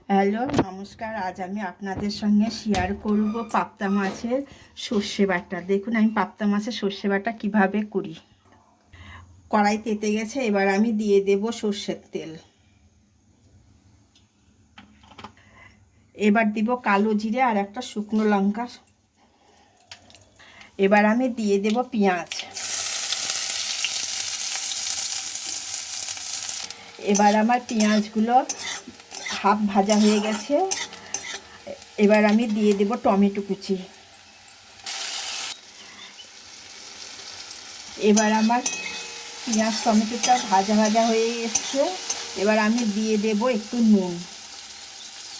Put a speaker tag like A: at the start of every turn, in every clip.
A: Hello নমস্কার। আজ আমি আপনাদের সঙ্গে শেয়ার করব পাবদা মাছের সর্ষে বাটা। দেখুন আমি পাবদা মাছের সর্ষে বাটা কীভাবে করি। কড়াই তেতে গেছে, এবার আমি দিয়ে দেব সর্ষের তেল। এবার দিব কালো জিরে আর একটা শুকনো লঙ্কা। এবার আমি দিয়ে দেব পেঁয়াজ। এবার আমার পেঁয়াজগুলো হাফ ভাজা হয়ে গেছে। এবার আমি দিয়ে দেব টমেটো কুচি। এবার আমার পেঁয়াজ টমেটোটা ভাজা ভাজা হয়ে এসছে। এবার আমি দিয়ে দেব একটু নুন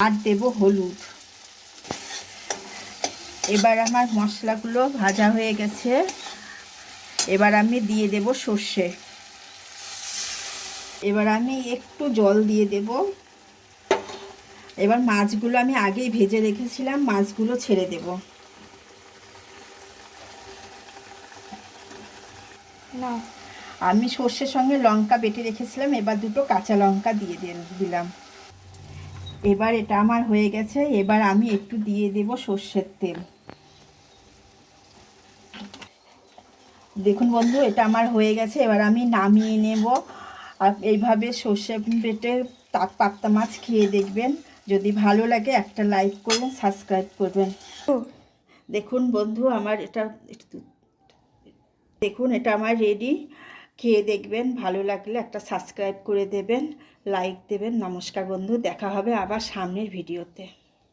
A: আর দেব হলুদ। এবার আমার মশলাগুলো ভাজা হয়ে গেছে। এবার আমি দিয়ে দেব সর্ষে। এবার আমি একটু জল দিয়ে দেব। এবার মাছগুলো আমি আগেই ভেজে রেখেছিলাম, মাছগুলো ছেড়ে দেব। না, আমি সর্ষের সঙ্গে লঙ্কা বেটে রেখেছিলাম, এবার দুটো কাঁচা লঙ্কা দিয়ে দিলাম। এবার এটা আমার হয়ে গেছে। এবার আমি একটু দিয়ে দেব সর্ষের তেল। দেখুন বন্ধু, এটা আমার হয়ে গেছে। এবার আমি নামিয়ে নেব। আর এইভাবে সর্ষে বেটে পাবদা মাছ খেয়ে দেখবেন। যদি ভালো লাগে একটা লাইক করবেন, সাবস্ক্রাইব করবেন। দেখুন বন্ধু, আমার দেখুন এটা আমার রেডি। খেয়ে দেখবেন, ভালো লাগলে একটা সাবস্ক্রাইব করে দেবেন, লাইক দেবেন। নমস্কার বন্ধু, দেখা হবে আবার সামনের ভিডিওতে।